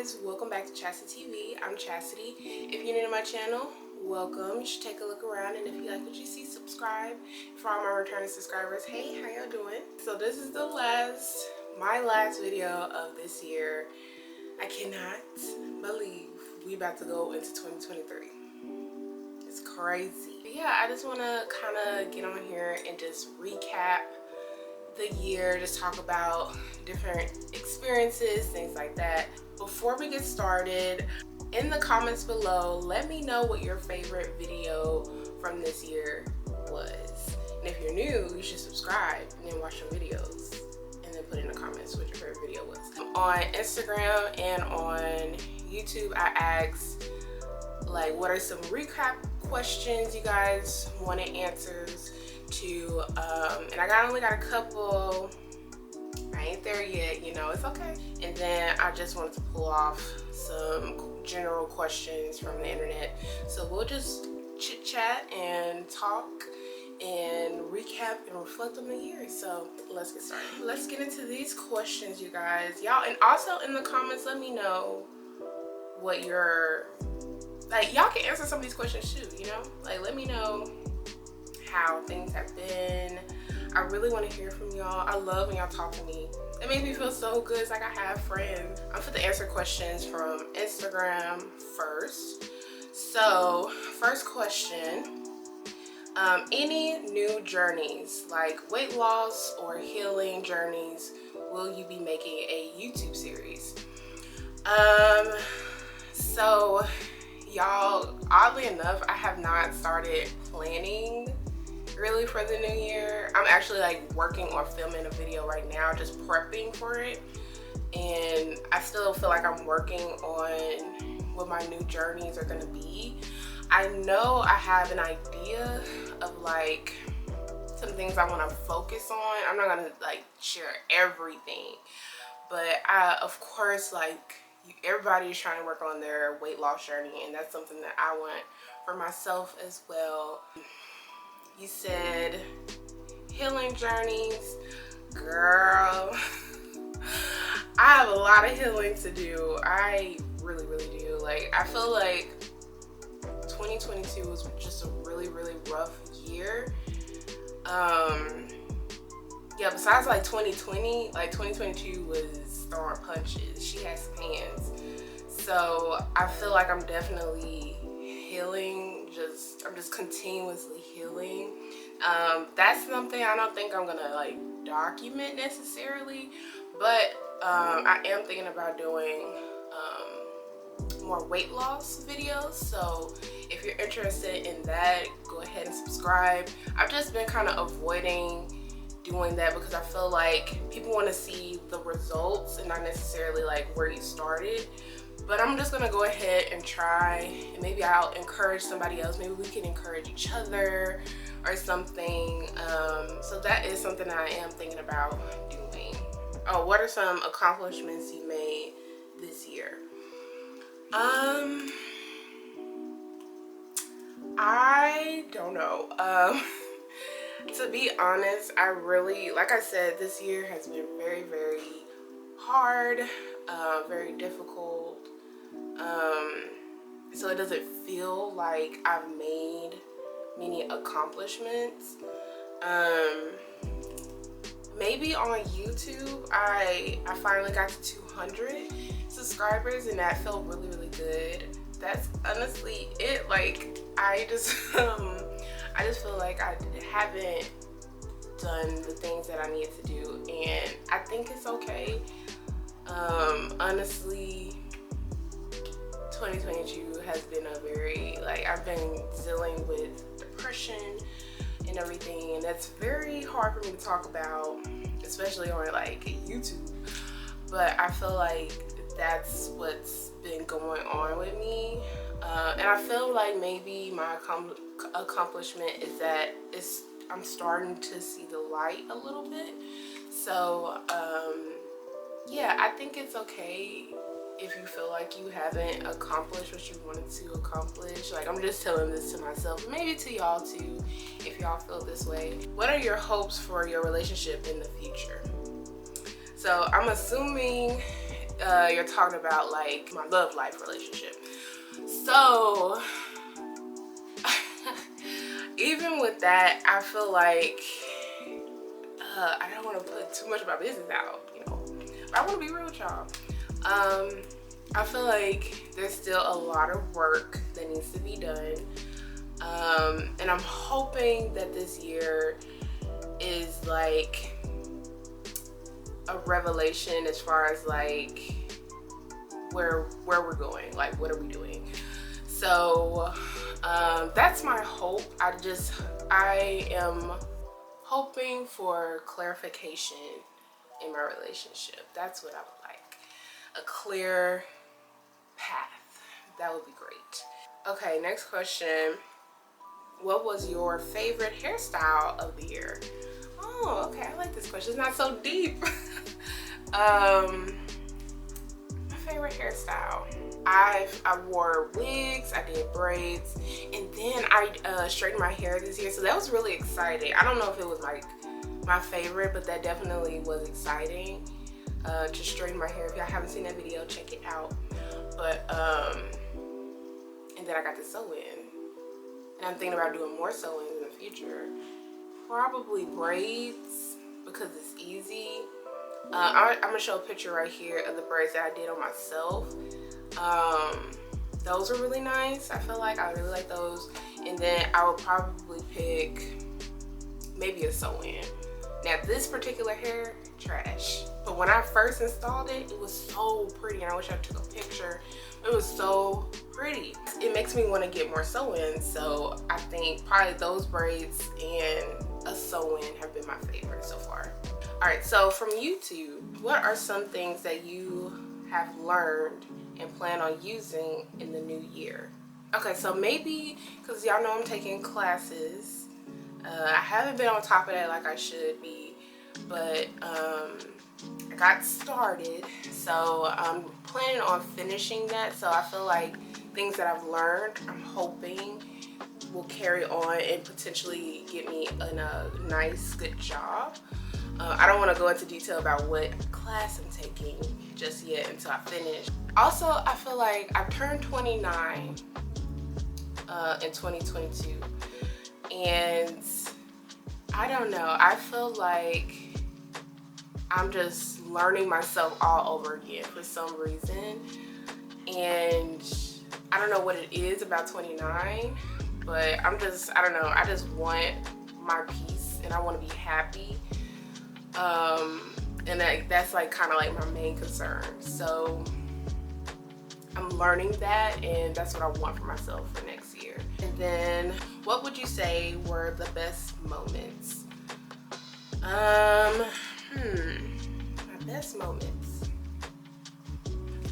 guys, welcome back to Chastity TV. I'm Chastity. If you're new to my channel, welcome. You should take a look around, and if you like what you see, subscribe. For all my returning subscribers, hey, how y'all doing? So this is my last video of this year. I cannot believe we about to go into 2023. It's crazy. But yeah, I just want to kind of get on here and just recap the year, just talk about different experiences, things like that. Before we get started, in the comments below, let me know what your favorite video from this year was. And if you're new, you should subscribe and then watch some videos and then put in the comments what your favorite video was. On Instagram and on YouTube, I asked like, what are some recap questions you guys wanted answers to, and I only got a couple. I ain't there yet, you know, it's okay. And then I just wanted to pull off some general questions from the internet. So we'll just chit chat and talk and recap and reflect on the year. So let's get started. Let's get into these questions, you guys. Y'all, and also in the comments, let me know what your, like, y'all can answer some of these questions too, you know? Like, let me know how things have been. I really want to hear from y'all. I love when y'all talk to me. It makes me feel so good. It's like I have friends. I'm going to answer questions from Instagram first. So, first question. Any new journeys, like weight loss or healing journeys, will you be making a YouTube series? So, y'all, oddly enough, I have not started planning really for the new year. I'm actually like working on filming a video right now, just prepping for it, and I still feel like I'm working on what my new journeys are gonna be. I know I have an idea of like some things I want to focus on. I'm not gonna like share everything, but I, of course, like, everybody is trying to work on their weight loss journey, and that's something that I want for myself as well. You said healing journeys. Girl, I have a lot of healing to do. I really do. Like, I feel like 2022 was just a really rough year. Yeah, besides like 2020, like 2022 was throwing punches. She had some hands. So I feel like I'm definitely healing. I'm just continuously healing. That's something I don't think I'm gonna like document necessarily, but I am thinking about doing more weight loss videos. So if you're interested in that, go ahead and subscribe. I've just been kind of avoiding doing that because I feel like people want to see the results and not necessarily like where you started. But I'm just gonna go ahead and try, and maybe I'll encourage somebody else. Maybe we can encourage each other or something. So that is something that I am thinking about doing. Oh, what are some accomplishments you made this year? I don't know. To be honest, I really, like I said, this year has been very hard, very difficult. So it doesn't feel like I've made many accomplishments. Maybe on YouTube, I finally got to 200 subscribers, and that felt really good. That's honestly it. Like, I just feel like I haven't done the things that I need to do, and I think it's okay. Honestly, 2022 has been a very, like, I've been dealing with depression and everything, and that's very hard for me to talk about, especially on like YouTube. But I feel like that's what's been going on with me, and I feel like maybe my accomplishment is that I'm starting to see the light a little bit. So yeah, I think it's okay if you feel like you haven't accomplished what you wanted to accomplish. Like, I'm just telling this to myself, maybe to y'all too, if y'all feel this way. What are your hopes for your relationship in the future? So I'm assuming you're talking about like my love life relationship. So even with that, I feel like I don't want to put too much of my business out, you know, but I want to be real with y'all. I feel like there's still a lot of work that needs to be done, and I'm hoping that this year is like a revelation as far as like where we're going, like what are we doing. So that's my hope. I am hoping for clarification in my relationship. That's what I would like, a clear path. That would be great. Okay, next question. What was your favorite hairstyle of the year? Oh, okay, I like this question. It's not so deep. My favorite hairstyle. I wore wigs, I did braids, and then I straightened my hair this year, so that was really exciting. I don't know if it was like my favorite, but that definitely was exciting to straighten my hair. If y'all haven't seen that video, check it out. But and then I got to sew in, and I'm thinking about doing more sewing in the future. Probably braids because it's easy. I'm gonna show a picture right here of the braids that I did on myself. Those were really nice. I feel like I really like those. And then I would probably pick maybe a sew-in. Now this particular hair, trash. But when I first installed it, it was so pretty, and I wish I took a picture. It was so pretty. It makes me want to get more sew-ins, so I think probably those braids and a sew-in have been my favorite so far. All right, so from YouTube, what are some things that you have learned and plan on using in the new year? Okay, so maybe, because y'all know I'm taking classes, I haven't been on top of that like I should be, but I got started, so I'm planning on finishing that. So I feel like things that I've learned, I'm hoping will carry on and potentially get me in a nice, good job. I don't want to go into detail about what class I'm taking just yet until I finish. Also, I feel like I turned 29 in 2022, and I don't know, I feel like I'm just learning myself all over again for some reason, and I don't know what it is about 29, but I don't know, I just want my peace and I want to be happy. And that's like kind of like my main concern. So I'm learning that, and that's what I want for myself for next year. And then what would you say were the best moments? My best moments.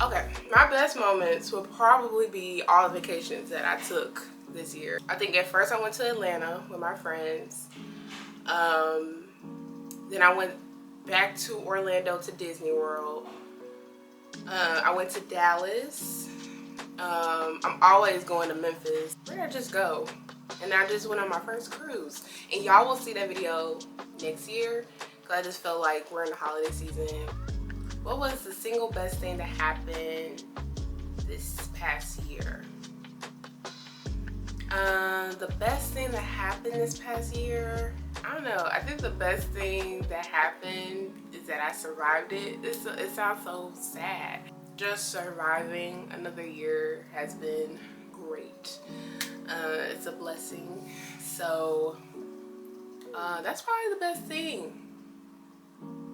Okay, my best moments would probably be all the vacations that I took this year. I think at first I went to Atlanta with my friends. Then I went back to Orlando to Disney World. I went to Dallas. I'm always going to Memphis. Where did I just go? And I just went on my first cruise. And y'all will see that video next year, because I just felt like we're in the holiday season. What was the single best thing that happened this past year? The best thing that happened this past year, I don't know. I think the best thing that happened is that I survived it. It sounds so sad. Just surviving another year has been great. It's a blessing. So that's probably the best thing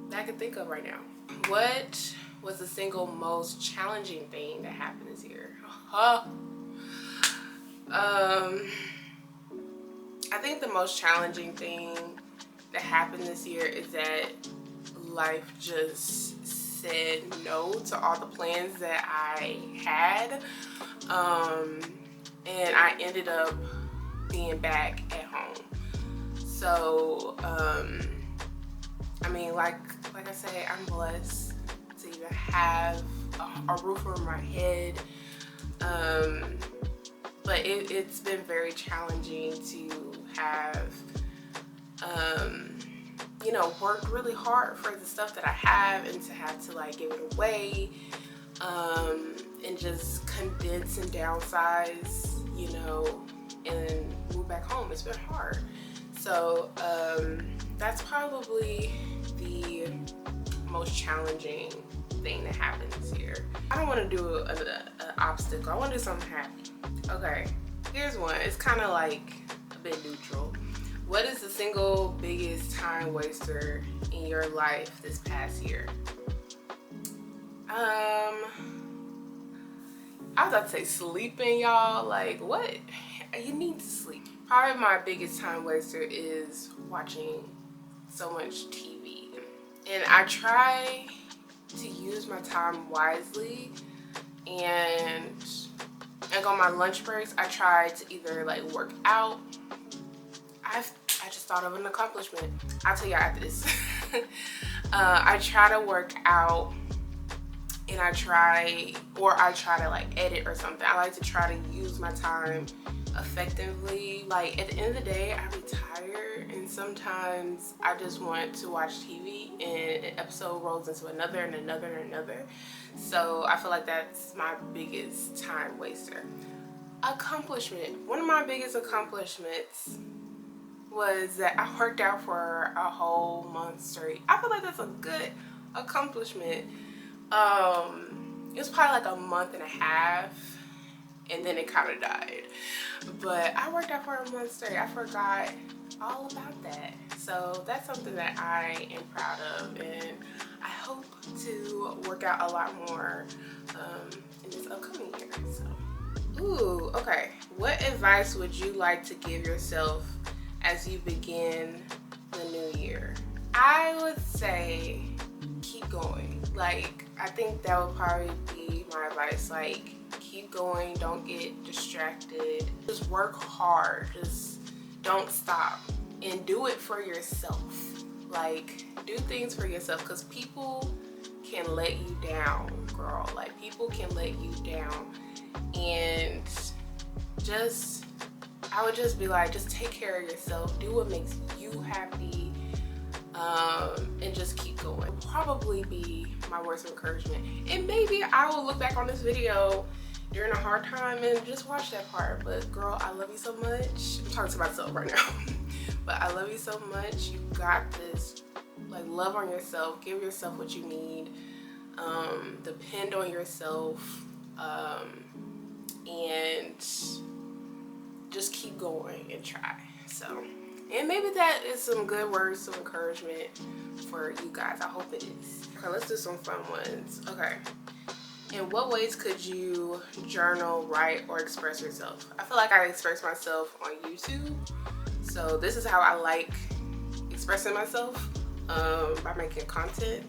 that I can think of right now. What was the single most challenging thing that happened this year? I think the most challenging thing that happened this year is that life just said no to all the plans that I had, and I ended up being back at home. So I mean, like I say, I'm blessed to even have a roof over my head, but it's been very challenging to have you know, worked really hard for the stuff that I have, and to have to like give it away, and just condense and downsize, you know, and move back home. It's been hard. So that's probably the most challenging thing that happens here. I don't want to do an obstacle. I want to do something happy. Okay, here's one. It's kind of like a bit neutral. What is the single biggest time waster in your life this past year? I was about to say sleeping, y'all. Like, what? You need to sleep. Probably my biggest time waster is watching so much TV. And I try to use my time wisely, and like on my lunch breaks, I try to either like work out. I just thought of an accomplishment. I'll tell you after this. I try to work out, and I try to like edit or something. I like to try to use my time effectively. Like at the end of the day, I be tired, and sometimes I just want to watch TV and an episode rolls into another and another and another. So I feel like that's my biggest time waster. Accomplishment. One of my biggest accomplishments was that I worked out for a whole month straight. I feel like that's a good accomplishment. It was probably like a month and a half, and then it kind of died. But I worked out for a month straight. I forgot all about that. So that's something that I am proud of, and I hope to work out a lot more in this upcoming year. So, ooh, okay. What advice would you like to give yourself as you begin the new year? I would say keep going. Like, I think that would probably be my advice. Like, keep going, don't get distracted. Just work hard, just don't stop, and do it for yourself. Like, do things for yourself, because people can let you down, girl. Like, people can let you down, and I would just be like, just take care of yourself, do what makes you happy, and just keep going. Probably be my words of encouragement. And maybe I will look back on this video during a hard time and just watch that part. But girl, I love you so much. I'm talking to myself right now. But I love you so much. You got this. Like, love on yourself, give yourself what you need, depend on yourself, and just keep going and try. So, and maybe that is some good words of encouragement for you guys. I hope it is. Okay, let's do some fun ones. Okay. In what ways could you journal, write, or express yourself? I feel like I express myself on YouTube. So this is how I like expressing myself, by making content.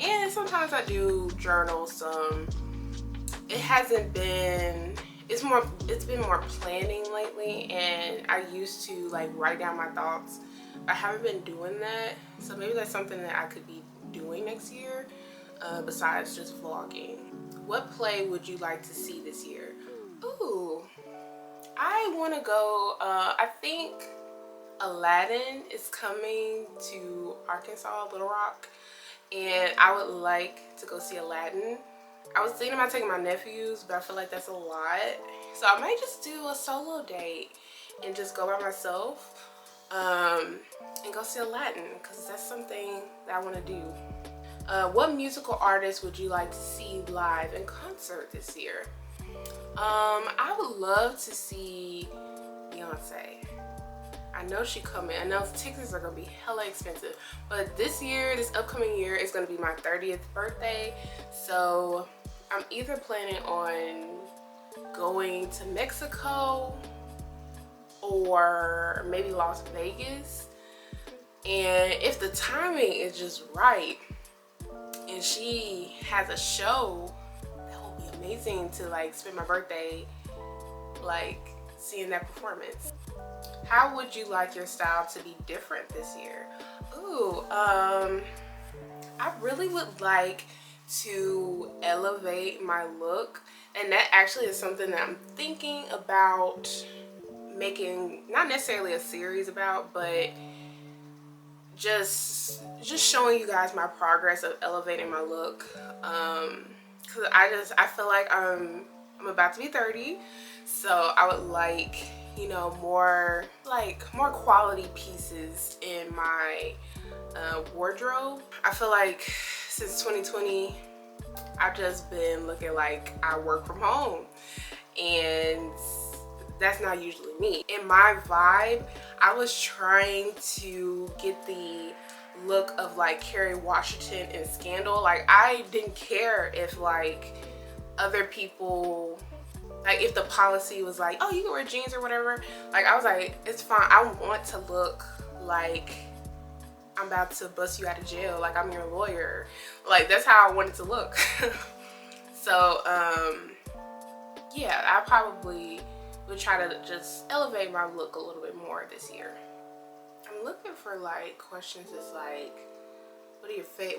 And sometimes I do journal some. It hasn't been, it's been more planning lately, and I used to like write down my thoughts. I haven't been doing that, so maybe that's something that I could be doing next year, besides just vlogging. What play would you like to see this year? Ooh, I want to go, I think Aladdin is coming to Arkansas, Little Rock, and I would like to go see Aladdin. I was thinking about taking my nephews, but I feel like that's a lot. So I might just do a solo date and just go by myself, and go see Aladdin, because that's something that I want to do. What musical artist would you like to see live in concert this year? I would love to see Beyonce. I know she coming. I know tickets are gonna be hella expensive, but this upcoming year is gonna be my 30th birthday. So I'm either planning on going to Mexico or maybe Las Vegas. And if the timing is just right and she has a show, that would be amazing to like spend my birthday like seeing that performance. How would you like your style to be different this year? Ooh, I really would like to elevate my look, and that actually is something that I'm thinking about making, not necessarily a series about, but just showing you guys my progress of elevating my look. Cause I feel like I'm about to be 30, so I would like, you know, more quality pieces in my wardrobe. I feel like since 2020 I've just been looking like I work from home, and that's not usually me. In my vibe, I was trying to get the look of like Kerry Washington in Scandal. Like, I didn't care if like other people, like if the policy was like, oh, you can wear jeans or whatever. Like, I was like, it's fine. I want to look like I'm about to bust you out of jail, like I'm your lawyer. Like, that's how I wanted to look. So yeah, I probably would try to just elevate my look a little bit more this year. I'm looking for like questions that's like,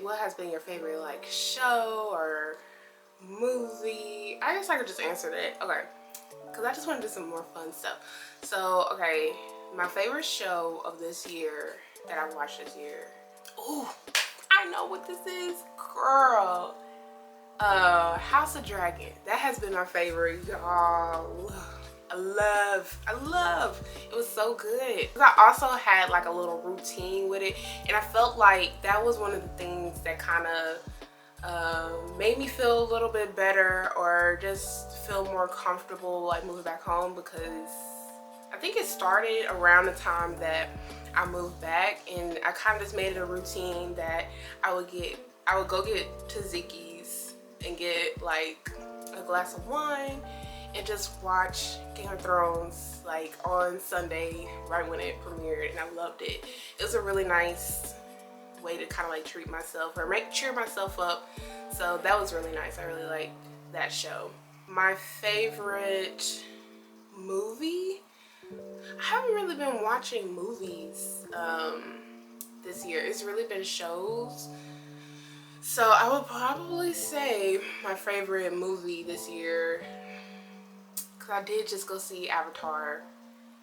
what has been your favorite like show or movie? I guess I could just answer that. Okay, because I just want to do some more fun stuff. So okay, my favorite show of this year that I watched this year. Oh, I know what this is, girl. House of Dragon. That has been my favorite, y'all. I love. It was so good. I also had like a little routine with it, and I felt like that was one of the things that kind of made me feel a little bit better, or just feel more comfortable like moving back home, because I think it started around the time that I moved back, and I kind of just made it a routine that I would go get Tzatziki's and get like a glass of wine and just watch Game of Thrones like on Sunday right when it premiered, and I loved it. It was a really nice way to kind of like treat myself or cheer myself up, so that was really nice. I really liked that show. My favorite movie, I haven't really been watching movies this year. It's really been shows. So I would probably say my favorite movie this year, because I did just go see Avatar,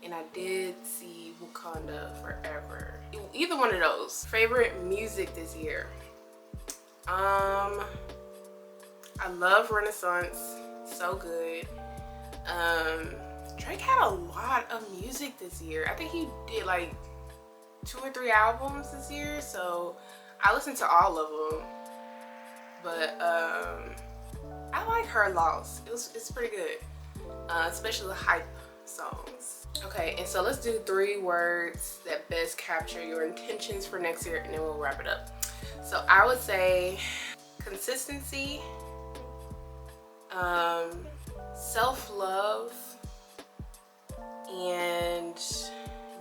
and I did see Wakanda Forever. Either one of those. Favorite music this year. I love Renaissance. So good. Drake had a lot of music this year. I think he did like 2 or 3 albums this year, so I listened to all of them. But I like Her Loss. It's pretty good, especially the hype songs. Okay, and so let's do 3 words that best capture your intentions for next year, and then we'll wrap it up. So I would say consistency, self-love, and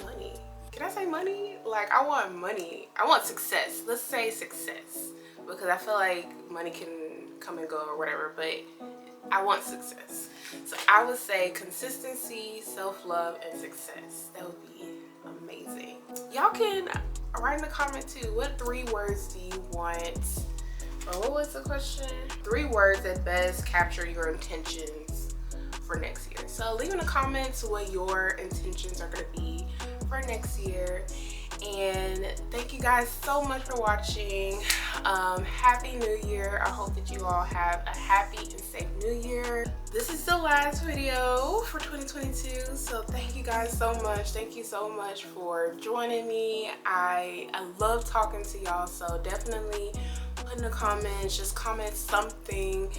money. Can I say money? Like, I want money. I want success. Let's say success, because I feel like money can come and go or whatever, but I want success. So I would say consistency, self-love, and success. That would be amazing. Y'all can write in the comment too, what 3 words do you want? Or what was the question? 3 words that best capture your intentions for next year. So leave in the comments what your intentions are going to be for next year. And thank you guys so much for watching. Happy New Year. I hope that you all have a happy and safe New Year. This is the last video for 2022, so thank you guys so much. Thank you so much for joining me. I love talking to y'all, so definitely put in the comments, just comment something.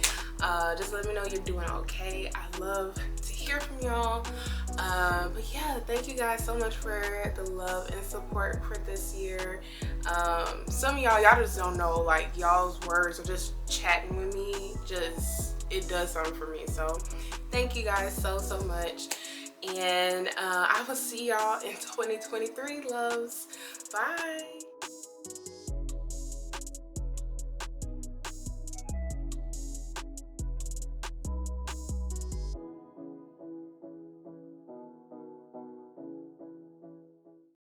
Just let me know you're doing okay. I love to hear from y'all. But yeah, thank you guys so much for the love and support for this year. Some of y'all just don't know, like, y'all's words or just chatting with me, it does something for me. So thank you guys so much, and I will see y'all in 2023, loves. Bye.